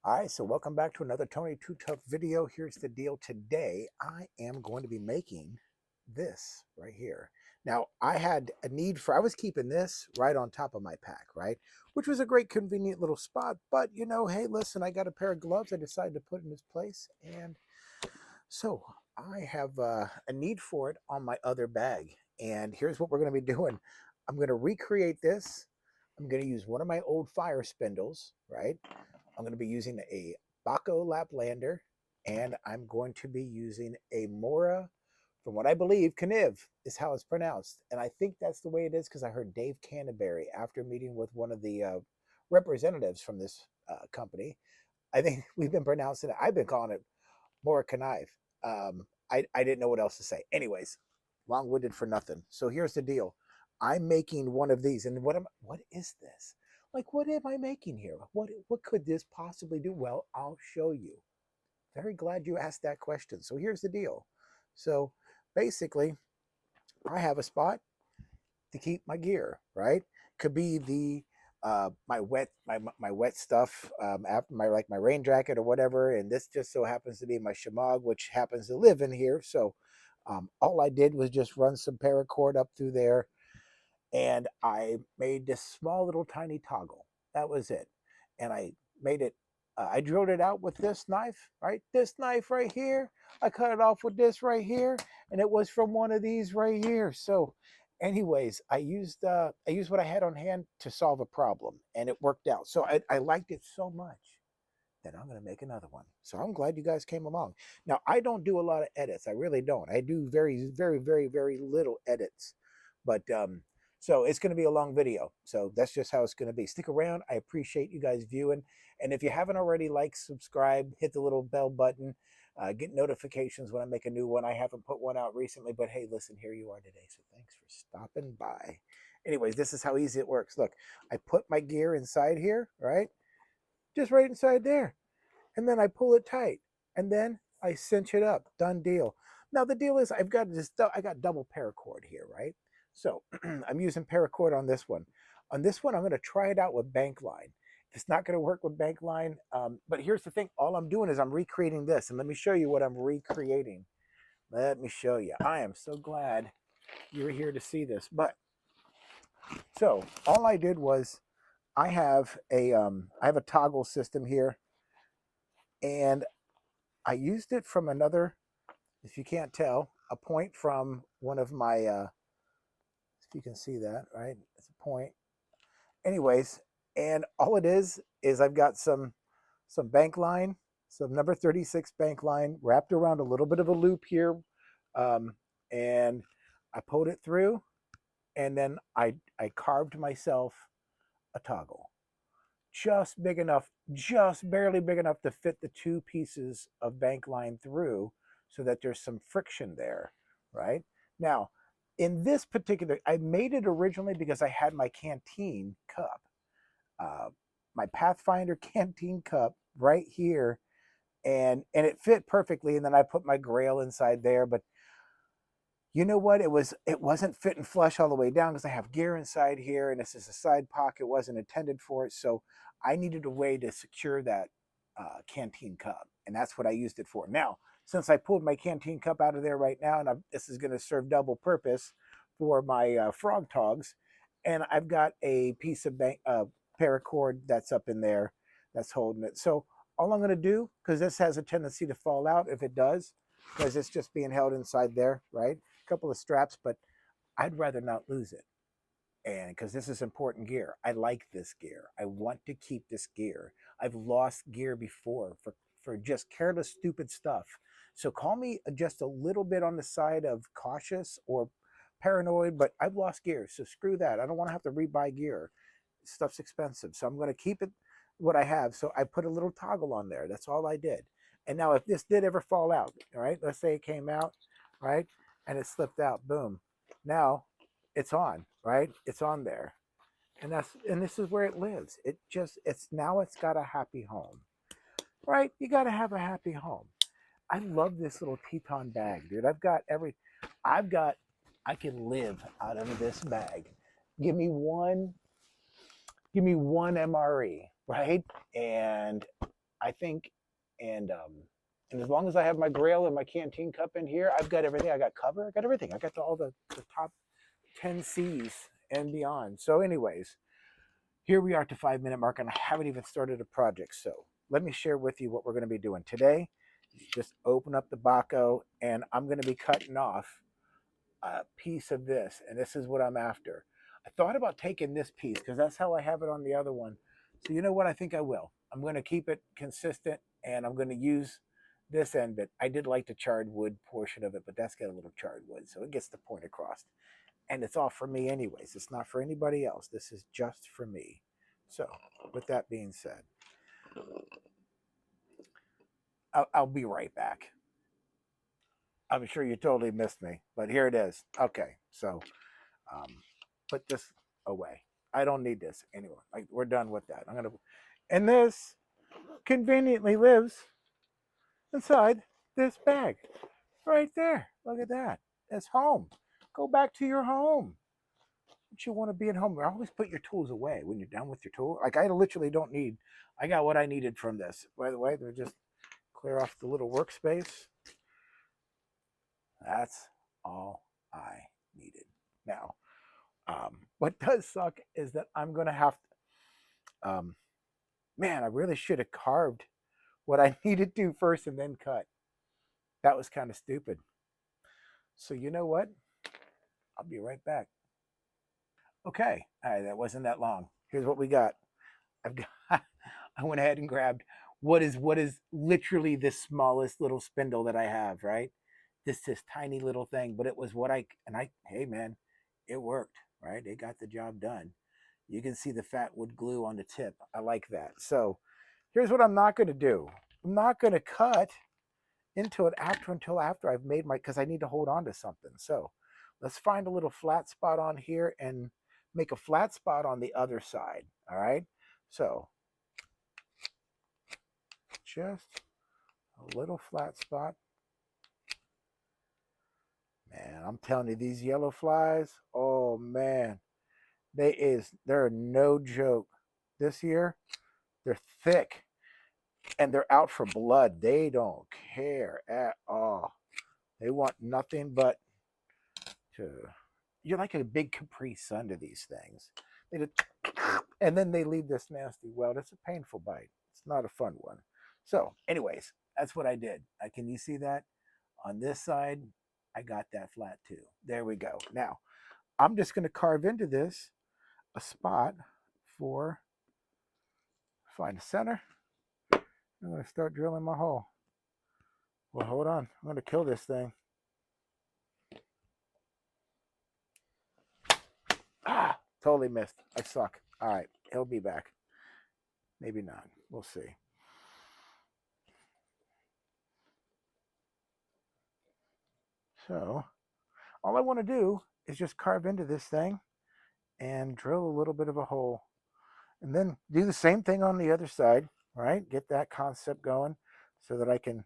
All right, so welcome back to another Tony Too Tough video. Here's the deal. Today, I am going to be making this right here. Now, I had a need for, I was keeping this right on top of my pack, right? Which was a great convenient little spot. But, hey, listen, I got a pair of gloves I decided to put in this place. And so I have a need for it on my other bag. And here's what we're going to be doing. I'm going to recreate this. I'm going to use one of my old fire spindles, right? I'm going to be using a Baco Laplander, and I'm going to be using a Mora, from what I believe, Kniv is how it's pronounced. And I think that's the way it is because I heard Dave Canterbury, after meeting with one of the representatives from this company, I think we've been pronouncing it. I've been calling it Mora Knive. I didn't know what else to say. Anyways, long-winded for nothing. So here's the deal. I'm making one of these, and what is this? Like, what am I making here? What could this possibly do? Well, I'll show you. Very glad you asked that question. So here's the deal. So basically, I have a spot to keep my gear, right? Could be the my wet stuff, after my rain jacket or whatever, and this just so happens to be my shamag, which happens to live in here. So all I did was just run some paracord up through there, and I made this small little tiny toggle. That was it. And I made it, I drilled it out with this knife, right? This knife right here. I cut it off with this right here, and it was from one of these right here. So, anyways, I used what I had on hand to solve a problem, and it worked out. So I liked it so much that I'm going to make another one. So I'm glad you guys came along. Now, I don't do a lot of edits. I really don't. I do very, very, very, very little edits. But so it's going to be a long video. So that's just how it's going to be. Stick around. I appreciate you guys viewing. And if you haven't already, like, subscribe, hit the little bell button, get notifications when I make a new one. I haven't put one out recently, but hey, listen, here you are today. So thanks for stopping by. Anyways, this is how easy it works. Look, I put my gear inside here, right? Just right inside there. And then I pull it tight. And then I cinch it up. Done deal. Now the deal is I got double paracord here, right? So I'm using paracord on this one. On this one, I'm going to try it out with bank line. It's not going to work with bank line. But here's the thing. All I'm doing is I'm recreating this. And let me show you what I'm recreating. Let me show you. I am so glad you're here to see this. But so all I did was I have a toggle system here, and I used it from another, if you can't tell, a point from one of my, if you can see that, right? It's a point. Anyways, and all it is I've got some bank line, some number 36 bank line wrapped around a little bit of a loop here. Um, and I pulled it through, and then I carved myself a toggle. Just big enough, just barely big enough to fit the two pieces of bank line through so that there's some friction there, right? Now, in this particular, I made it originally because I had my canteen cup, uh, my Pathfinder canteen cup right here, and it fit perfectly. And then I put my grail inside there, but you know what? It wasn't fitting flush all the way down because I have gear inside here, and this is a side pocket. It wasn't intended for it, so I needed a way to secure that canteen cup, and that's what I used it for. Now, since I pulled my canteen cup out of there right now, and this is going to serve double purpose for my frog togs, and I've got a piece of paracord that's up in there that's holding it. So all I'm going to do, because this has a tendency to fall out if it does, because it's just being held inside there, right? Couple of straps, but I'd rather not lose it. And because this is important gear, I like this gear. I want to keep this gear. I've lost gear before for just careless, stupid stuff. So call me just a little bit on the side of cautious or paranoid, but I've lost gear. So screw that. I don't want to have to rebuy gear. Stuff's expensive. So I'm going to keep it what I have. So I put a little toggle on there. That's all I did. And now if this did ever fall out, all right, let's say it came out, right? And it slipped out, boom. Now it's on, right? It's on there. And this is where it lives. It's got a happy home. Right? You gotta have a happy home. I love this little Teton bag, dude. I've got I can live out of this bag. Give me one give me one MRE, right? And I think, and and as long as I have my Grail and my canteen cup in here, I've got everything. I got cover. I got everything. I got all the top 10 C's and beyond. So, anyways, here we are at the 5 minute mark, and I haven't even started a project. So, let me share with you what we're going to be doing today. Just open up the Baco, and I'm going to be cutting off a piece of this, and this is what I'm after. I thought about taking this piece because that's how I have it on the other one. So you know what? I think I will. I'm going to keep it consistent, and I'm going to use this end. But I did like the charred wood portion of it, but that's got a little charred wood, so it gets the point across. And it's all for me anyways. It's not for anybody else. This is just for me. So with that being said, I'll be right back. I'm sure you totally missed me, but here it is. Okay, so put this away. I don't need this anymore. Like, we're done with that. And this conveniently lives inside this bag right there. Look at that. It's home. Go back to your home. Don't you want to be at home? Always put your tools away when you're done with your tool. Like, I literally don't need. I got what I needed from this. By the way, they're just clear off the little workspace. That's all I needed. Now, what does suck is that I'm going to have to, man, I really should have carved what I needed to first and then cut. That was kind of stupid. So you know what? I'll be right back. Okay, all right, that wasn't that long. Here's what we got. I've got. I went ahead and grabbed what is literally the smallest little spindle that I have. Right, this tiny little thing, but it was what I. Hey man, it worked. Right, it got the job done. You can see the fat wood glue on the tip. I like that. So here's what I'm not going to do. I'm not going to cut into it until after I've made my, because I need to hold on to something. So let's find a little flat spot on here and make a flat spot on the other side. All right. So just a little flat spot. Man, I'm telling you, these yellow flies, oh man, they're no joke. This year, they're thick and they're out for blood. They don't care at all. They want nothing but to. You're like a big Capri Sun to these things. They just, and then they leave this nasty welt. It's a painful bite. It's not a fun one. So, anyways, that's what I did. Can you see that? On this side, I got that flat too. There we go. Now, I'm just going to carve into this a spot for, find the center. I'm going to start drilling my hole. Well, hold on. I'm going to kill this thing. Ah, totally missed. I suck. All right, he'll be back. Maybe not. We'll see. So, all I want to do is just carve into this thing and drill a little bit of a hole. And then do the same thing on the other side, right? Get that concept going so that I can.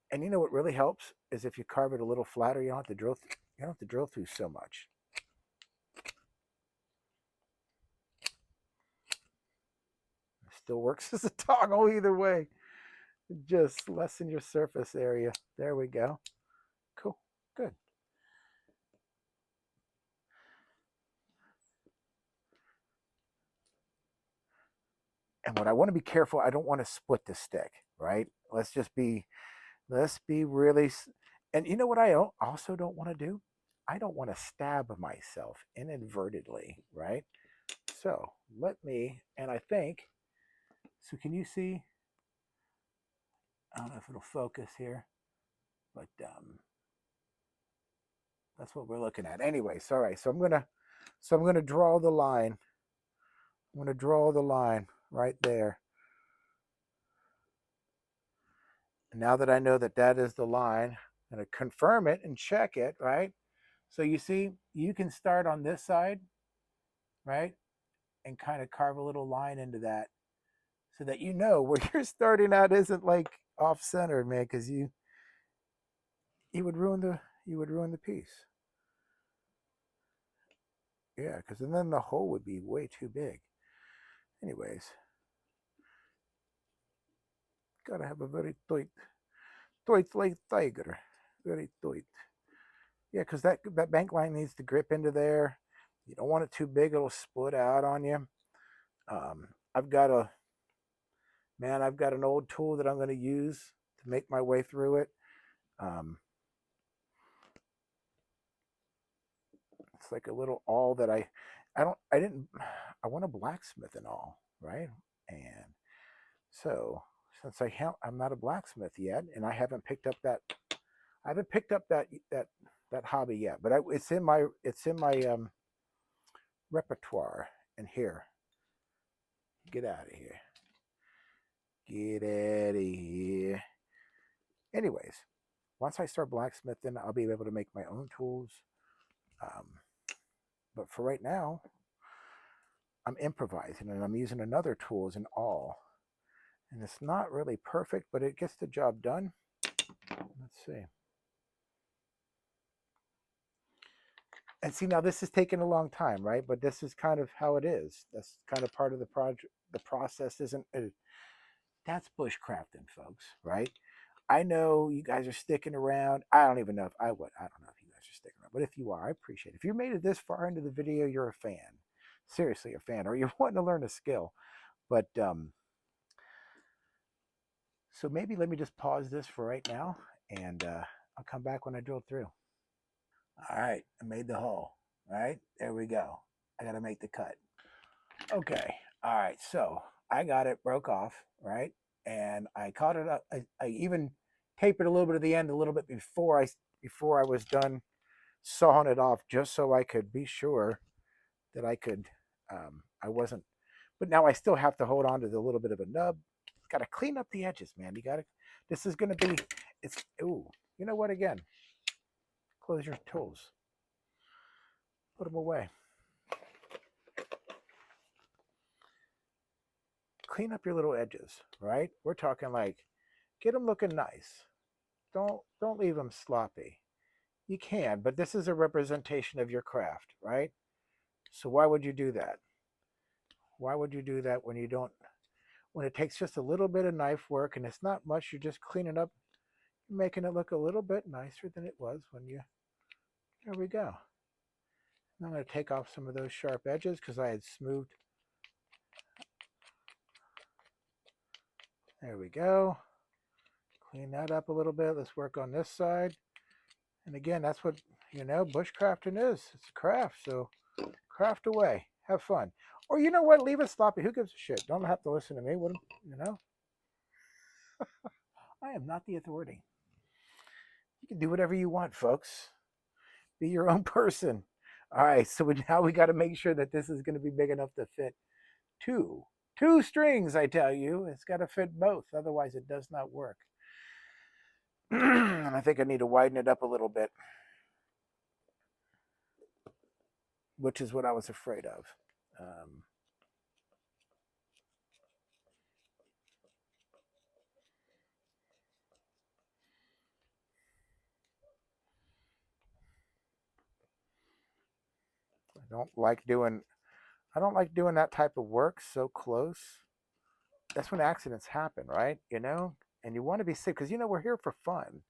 And you know what really helps is if you carve it a little flatter, you don't have to drill. You don't have to drill through so much. It still works as a toggle either way. Just lessen your surface area. There we go. Cool. Good. And what I want to be careful, I don't want to split the stick, right? Let's be really, and you know what I also don't want to do? I don't want to stab myself inadvertently, right? So let me, and I think, so can you see? I don't know if it'll focus here, but that's what we're looking at. Anyway, so all right, so I'm gonna draw the line. I'm gonna draw the line right there. And now that I know that that is the line, I'm gonna confirm it and check it, right? So you see, you can start on this side, right? And kind of carve a little line into that so that you know where you're starting out isn't like off center, man, because you would ruin the piece. Yeah, because then the hole would be way too big. Anyways, gotta have a very tight like tiger, very tight. Yeah, because that bank line needs to grip into there. You don't want it too big; it'll split out on you. I've got a I've got an old tool that I'm going to use to make my way through it. Um, it's like a little awl that I didn't, I want a blacksmith and all, right? And so since I'm not a blacksmith yet, and I haven't picked up that hobby yet, but it's in my repertoire. And here, get out of here, get out of here. Anyways, once I start blacksmithing, I'll be able to make my own tools. Um, but for right now, I'm improvising and I'm using another tool as an awl. And it's not really perfect, but it gets the job done. Let's see. And see, now this is taking a long time, right? But this is kind of how it is. That's kind of part of the project. The process isn't, that's bushcrafting, folks, right? I know you guys are sticking around. I don't even know if I would. I don't know if you guys are sticking around, but if you are, I appreciate it. If you made it this far into the video, you're a fan. Seriously, a fan, or you're wanting to learn a skill. But so maybe let me just pause this for right now, and I'll come back when I drill through. All right, I made the hole. All right, there we go. I got to make the cut. Okay, all right, so I got it broke off, right? And I caught it up. I even tapered a little bit of the end a little bit before I was done sawing it off, just so I could be sure that I wasn't. But now I still have to hold on to the little bit of a nub. Got to clean up the edges, man. You got to. This is going to be. It's. Ooh, you know what? Again, close your tools. Put them away. Clean up your little edges, right? We're talking like, get them looking nice. Don't leave them sloppy. You can, but this is a representation of your craft, right? So why would you do that? Why would you do that when you don't? When it takes just a little bit of knife work and it's not much, you're just cleaning up, making it look a little bit nicer than it was when you. There we go. I'm going to take off some of those sharp edges because I had smoothed. There we go. Clean that up a little bit. Let's work on this side. And again, that's what, bushcrafting is. It's a craft. So craft away. Have fun. Or you know what? Leave it sloppy. Who gives a shit? Don't have to listen to me. What, you know? I am not the authority. You can do whatever you want, folks. Be your own person. All right. So now we got to make sure that this is going to be big enough to fit two strings. I tell you, it's got to fit both. Otherwise, it does not work. And I think I need to widen it up a little bit, which is what I was afraid of. I don't like doing that type of work so close. That's when accidents happen, right? And you want to be safe because we're here for fun. I'm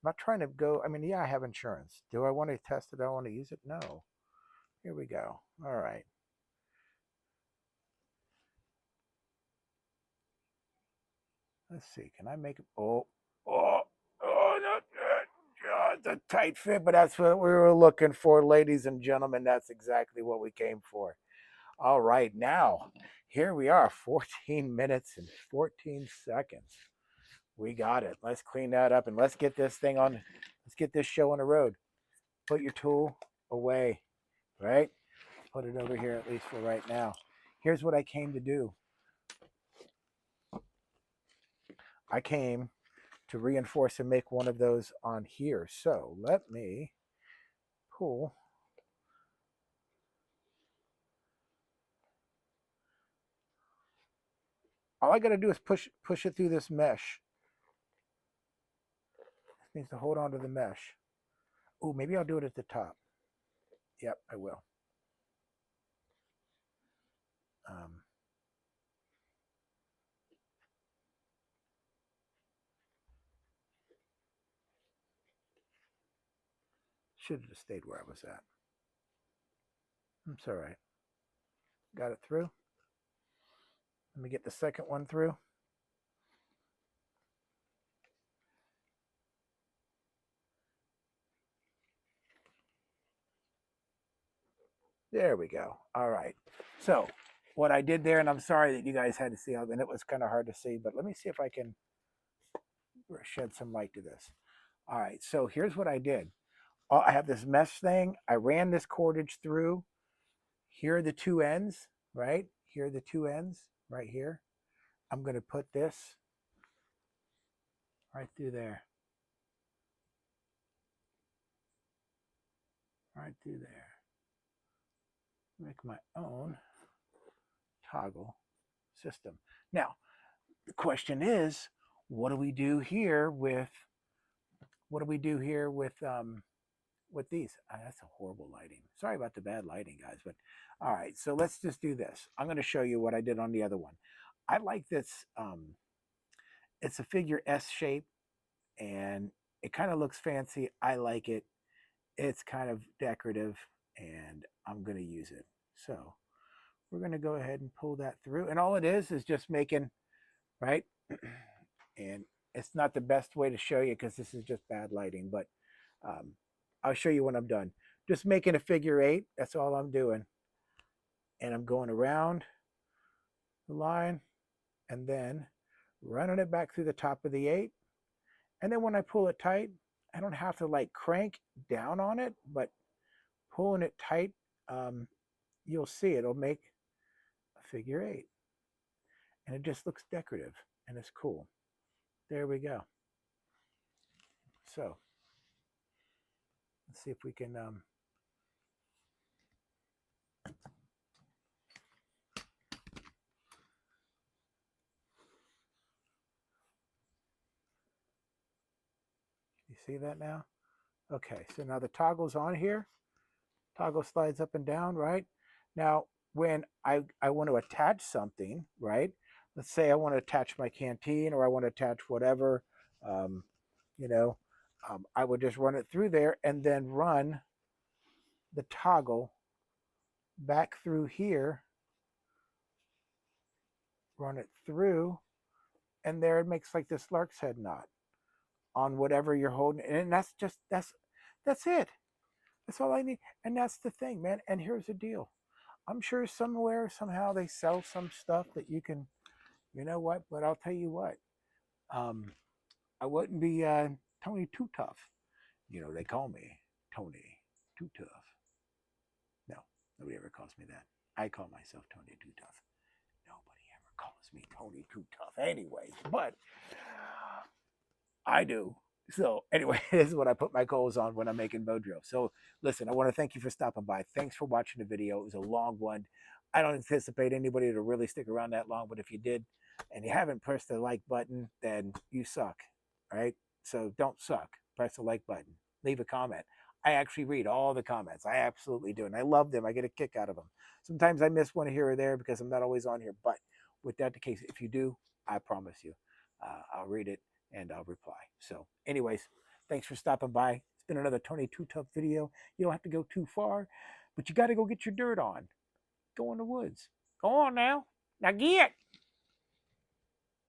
not trying to go. I mean, yeah, I have insurance. Do I want to test it? Do I want to use it? No. Here we go. All right. Let's see. Can I make it? No, it's a tight fit, but that's what we were looking for, ladies and gentlemen. That's exactly what we came for. All right, now here we are, 14 minutes and 14 seconds. We got it. Let's clean that up and let's get this thing on. Let's get this show on the road. Put your tool away, right? Put it over here, at least for right now. Here's what I came to do. I came to reinforce and make one of those on here. So let me pull. All I got to do is push it through this mesh. It needs to hold on to the mesh. Oh, maybe I'll do it at the top. Yep, I will. Should have just stayed where I was at. It's all right. Got it through. Let me get the second one through. There we go. All right. So what I did there, and I'm sorry that you guys had to see how, and it was kind of hard to see, but let me see if I can shed some light to this. All right. So here's what I did. I have this mesh thing. I ran this cordage through. Here are the two ends, right? Here are the two ends right here. I'm going to put this right through there. Right through there. Make my own toggle system. Now, the question is, what do we do here with these? That's a horrible lighting. Sorry about the bad lighting, guys, but all right, so let's just do this. I'm going to show you what I did on the other one. I like this. It's a figure S shape, and it kind of looks fancy. I like it. It's kind of decorative, and I'm going to use it. So we're going to go ahead and pull that through, and all it is just making, right? And it's not the best way to show you because this is just bad lighting, but I'll show you when I'm done. Just making a figure 8. That's all I'm doing. And I'm going around the line and then running it back through the top of the 8. And then when I pull it tight, I don't have to like crank down on it, but pulling it tight, you'll see it'll make a figure 8. And it just looks decorative and it's cool. There we go. So let's see if we can you see that now? Okay, so now the toggle's on here. Toggle slides up and down, right? Now, when I want to attach something, right? Let's say I want to attach my canteen or I want to attach whatever, um, you know, I would just run it through there and then run the toggle back through here, run it through, and there it makes like this lark's head knot on whatever you're holding. And that's it. That's all I need. And that's the thing, man. And here's the deal. I'm sure somewhere, somehow they sell some stuff that you can, you know what, but I'll tell you what, I wouldn't be Tony Too Tough. You know, they call me Tony Too Tough. No, nobody ever calls me that. I call myself Tony Too Tough. Nobody ever calls me Tony Too Tough anyway, but I do. So anyway, this is what I put my goals on when I'm making bow drill. So listen, I want to thank you for stopping by. Thanks for watching the video. It was a long one. I don't anticipate anybody to really stick around that long, but if you did and you haven't pressed the like button, then you suck. All right? So don't suck. Press the like button. Leave a comment. I actually read all the comments. I absolutely do. And I love them. I get a kick out of them. Sometimes I miss one here or there because I'm not always on here. But with that the case, if you do, I promise you, I'll read it and I'll reply. So anyways, thanks for stopping by. It's been another Tony Too Tough video. You don't have to go too far, but you got to go get your dirt on. Go in the woods. Go on now. Now get.